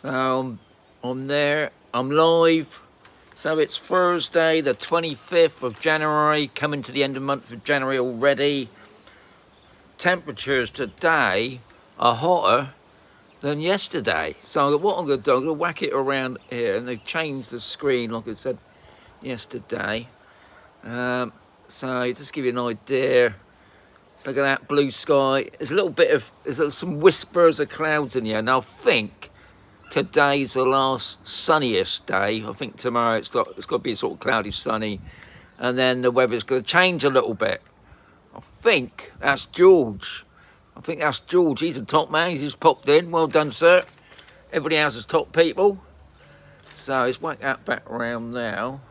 So I'm there, I'm live. So it's Thursday the 25th of January, coming to the end of the month of January already. Temperatures today are hotter than yesterday. So what I'm going to do, I'm going to whack it around here, and they've changed the screen like I said yesterday. So just to give you an idea, let's look at that blue sky. There's a little bit of, there's some whispers of clouds in here, and I think today's the last sunniest day. I think tomorrow it's got to be sort of cloudy, sunny, and then the weather's going to change a little bit. I think that's George. He's a top man. He's just popped in. Well done, sir. Everybody else is top people. So let's whack that back around now.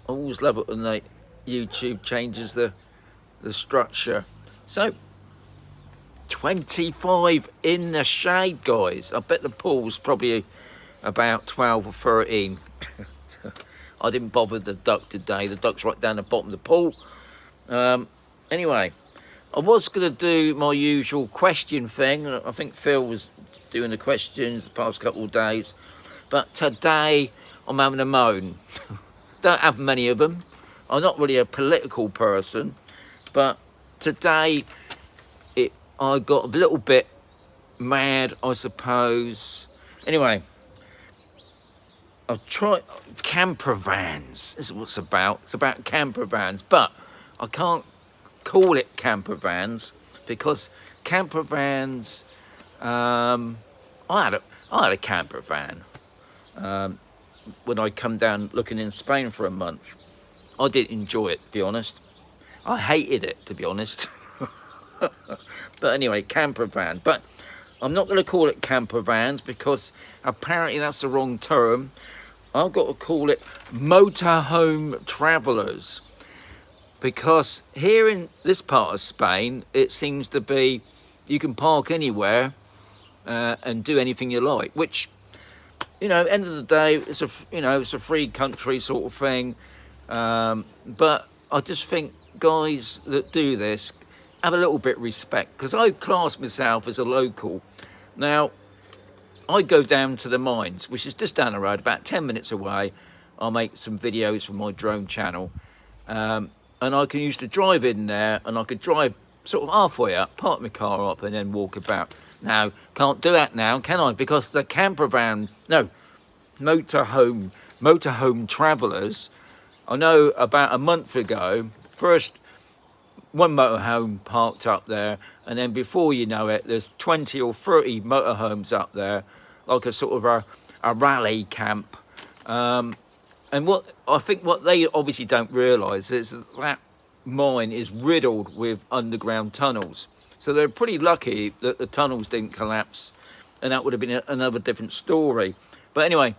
I always love it when YouTube changes the structure. So 25 in the shade, guys. I bet the pool's probably about 12 or 13. I didn't bother the duck today. The duck's right down the bottom of the pool. Anyway, I was going to do my usual question thing. I think Phil was doing the questions the past couple of days. But today, I'm having a moan. Don't have many of them. I'm not really a political person. But today, I got a little bit mad, I suppose. Anyway, I've tried camper vans. This is what it's about. It's about camper vans. But I can't call it camper vans because camper vans, I had a camper van when I come down looking in Spain for a month. I didn't enjoy it, to be honest. I hated it, to be honest. But anyway, camper van. But I'm not going to call it camper vans because apparently that's the wrong term. I've got to call it motorhome travellers. Because here in this part of Spain, it seems to be you can park anywhere and do anything you like. Which, you know, end of the day, it's a free country sort of thing. But I just think guys that do this have a little bit of respect, because I class myself as a local. Now, I go down to the mines, which is just down the road, about 10 minutes away. I'll make some videos for my drone channel. And I can used to drive in there, and I could drive sort of halfway up, park my car up, and then walk about. Now, can't do that now, can I? Because the camper van, no, motorhome travellers, I know about a month ago, first one motorhome parked up there, and then before you know it, there's 20 or 30 motorhomes up there, like a sort of a rally camp. And what I think what they obviously don't realise is that mine is riddled with underground tunnels. So they're pretty lucky that the tunnels didn't collapse, and that would have been another different story. But anyway,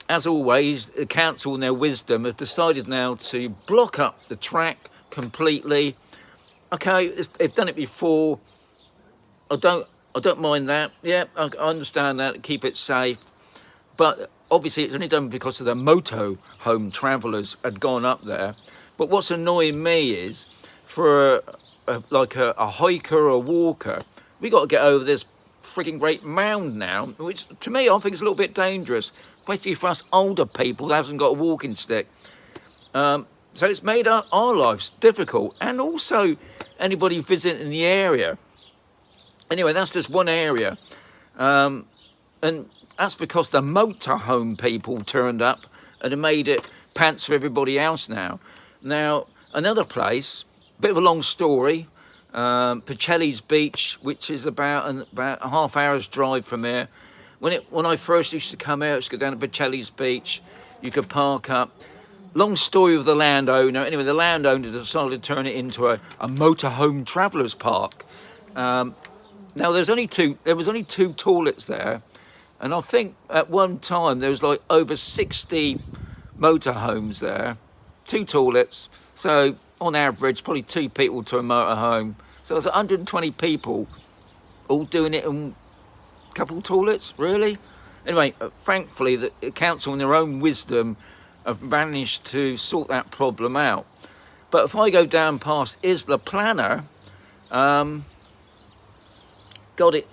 as always, the council in their wisdom have decided now to block up the track completely. Okay, they've done it before. I don't mind that. Yeah, I understand that. Keep it safe. But obviously, it's only done because of the motorhome travellers had gone up there. But what's annoying me is, for a hiker or a walker, we got to get over this freaking great mound now, which to me I think is a little bit dangerous, especially for us older people that hasn't got a walking stick. So it's made our lives difficult, and also anybody visiting the area. Anyway, that's just one area. And that's because the motorhome people turned up and have made it pants for everybody else now. Now, another place, bit of a long story, Pacelli's Beach, which is about a half hour's drive from here. When I first used to come here, I used to go down to Pacelli's Beach. You could park up. Long story with the landowner. Anyway, the landowner decided to turn it into a motorhome travellers park. Now, there was only two toilets there, and I think at one time there was like over 60 motorhomes there, 2 toilets. So on average, probably 2 people to a motorhome. So it's 120 people all doing it in a couple of toilets, really? Anyway, thankfully, the council in their own wisdom have managed to sort that problem out. But if I go down past Isla Plana, God,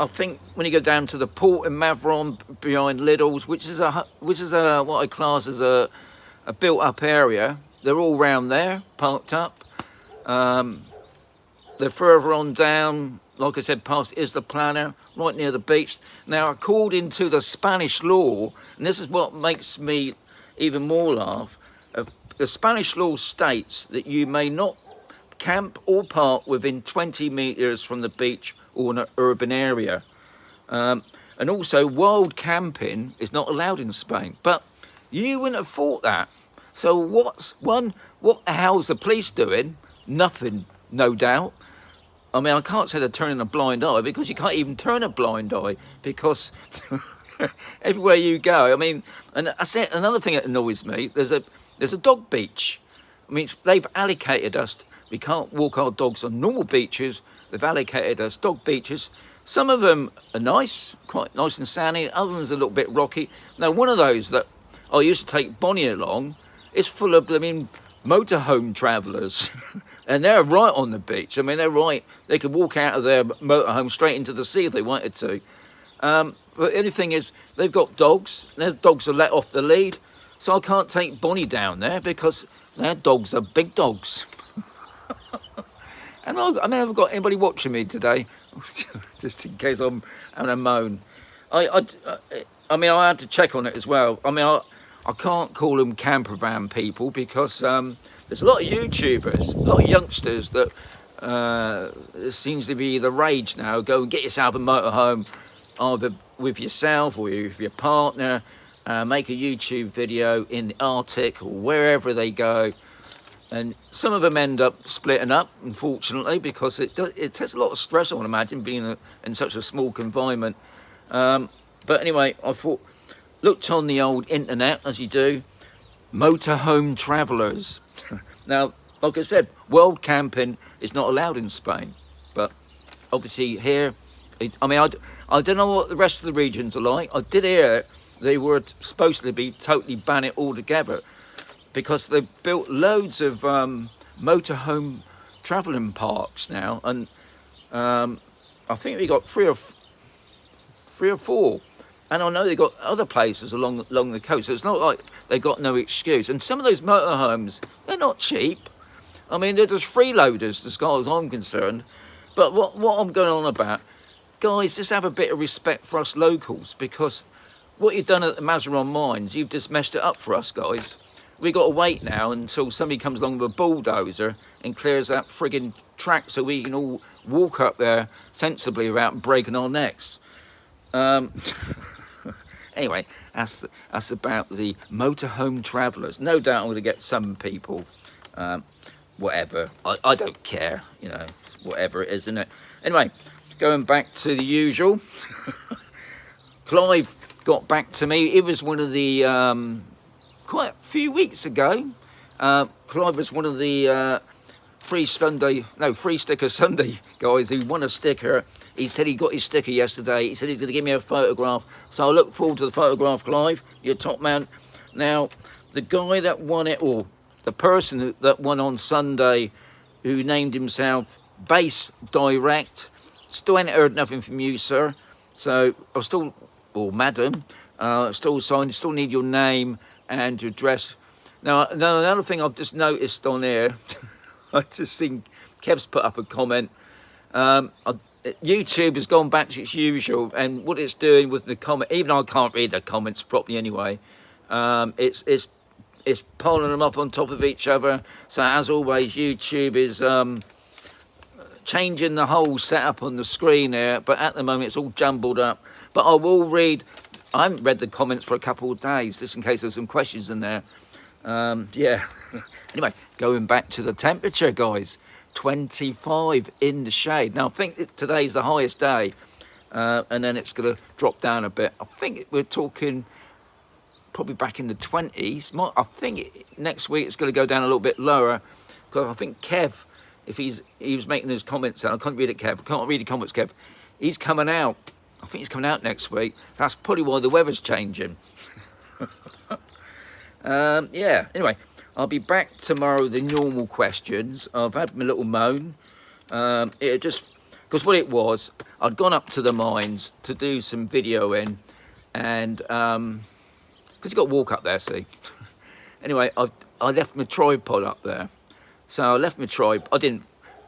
I think when you go down to the port in Mavron behind Lidl's, which is a what I class as a built-up area, they're all round there, parked up. They're further on down, like I said, past Is the Planner, right near the beach. Now, according to the Spanish law, and this is what makes me even more laugh, the Spanish law states that you may not camp or park within 20 metres from the beach or an urban area. And also, wild camping is not allowed in Spain. But you wouldn't have thought that. So what the hell's the police doing? Nothing, no doubt. I mean, I can't say they're turning a blind eye, because you can't even turn a blind eye, because everywhere you go, I mean, and I said another thing that annoys me, there's a dog beach. I mean, they've allocated us, we can't walk our dogs on normal beaches, they've allocated us dog beaches. Some of them are nice, quite nice and sandy, others are a little bit rocky. Now, one of those that I used to take Bonnie along, is full of, I mean, motorhome travellers. And they're right on the beach. I mean, they're right. They could walk out of their motorhome straight into the sea if they wanted to. But the only thing is, they've got dogs. Their dogs are let off the lead. So I can't take Bonnie down there because their dogs are big dogs. And I haven't got anybody watching me today, just in case I'm having a moan. I mean, I had to check on it as well. I mean, I can't call them camper van people, because there's a lot of YouTubers, a lot of youngsters that it seems to be the rage now. Go and get yourself a motorhome, either with yourself or with your partner, make a YouTube video in the Arctic or wherever they go. And some of them end up splitting up, unfortunately, because it takes a lot of stress, I would imagine, being in such a small confinement. But anyway, I thought, looked on the old internet, as you do, motorhome travellers. Now, like I said, wild camping is not allowed in Spain, but obviously here, I mean, I don't know what the rest of the regions are like. I did hear they were supposed to be totally ban it altogether, because they've built loads of motorhome travelling parks now, and I think we got three or four. And I know they've got other places along the coast, so it's not like they've got no excuse. And some of those motorhomes, they're not cheap. I mean, they're just freeloaders, as far as I'm concerned. But what I'm going on about, guys, just have a bit of respect for us locals, because what you've done at the Mazaron Mines, you've just messed it up for us, guys. We've got to wait now until somebody comes along with a bulldozer and clears that frigging track so we can all walk up there sensibly without breaking our necks. Anyway, that's about the motorhome travellers. No doubt I'm going to get some people, whatever. I don't care, you know, whatever it is, isn't it? Anyway, going back to the usual. Clive got back to me. It was one of the, quite a few weeks ago. Clive was one of the Free Sticker Sunday guys who won a sticker. He said he got his sticker yesterday. He said he's going to give me a photograph. So I look forward to the photograph, Clive. You're top man. Now, the guy that won it, or the person that won on Sunday, who named himself Base Direct, still ain't heard nothing from you, sir. So I still, or madam, still signed. Still need your name and your address. Now another thing I've just noticed on here. I just think Kev's put up a comment. YouTube has gone back to its usual, and what it's doing with the comment, even I can't read the comments properly anyway. It's piling them up on top of each other. So as always, YouTube is changing the whole setup on the screen here, but at the moment it's all jumbled up. But I will read. I haven't read the comments for a couple of days, just in case there's some questions in there. Yeah. Anyway, going back to the temperature, guys, 25 in the shade. Now I think today's the highest day, and then it's going to drop down a bit. I think we're talking probably back in the 20s. I think next week it's going to go down a little bit lower, because I think Kev, if he was making his comments out, I can't read it, Kev. I can't read the comments, Kev. He's coming out. I think he's coming out next week. That's probably why the weather's changing. Yeah. Anyway. I'll be back tomorrow with the normal questions. I've had my little moan. It just Because what it was, I'd gone up to the mines to do some videoing, and because you got to walk up there, see. Anyway, I left my tripod up there, so I left my tripod. I didn't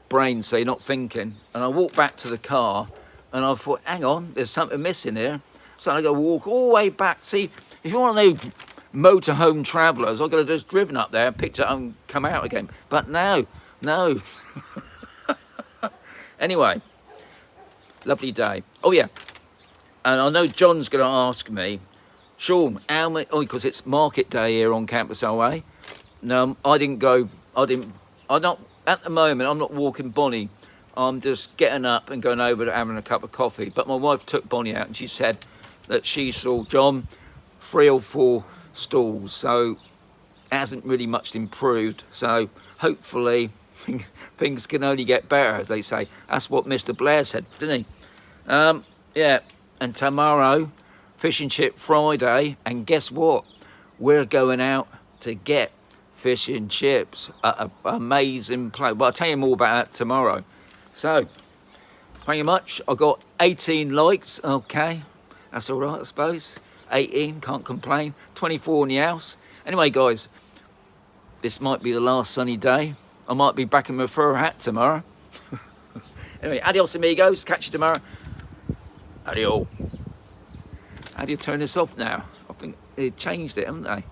brain see, not thinking, and I walked back to the car, and I thought, hang on, there's something missing here. So I got to walk all the way back. See, if you want to know motorhome travellers, I could have just driven up there, picked it up, and come out again. But no. Anyway, lovely day. Oh yeah, and I know John's going to ask me, Sean, how many? Oh, because it's market day here on Campus OA. No, I'm not at the moment. I'm not walking Bonnie. I'm just getting up and going over to having a cup of coffee. But my wife took Bonnie out, and she said that she saw John 3 or 4 stalls, so it hasn't really much improved. So hopefully things can only get better, as they say. That's what Mr. Blair said, didn't he? Yeah, and tomorrow, Fish and Chip Friday, and guess what? We're going out to get fish and chips at an amazing place. Well, I'll tell you more about that tomorrow. So, thank you much. I got 18 likes, okay. That's all right, I suppose. 18, can't complain. 24 in the house. Anyway, guys, this might be the last sunny day. I might be back in my fur hat tomorrow. Anyway, adios amigos. Catch you tomorrow. Adios. How do you turn this off now? I think they changed it, haven't they?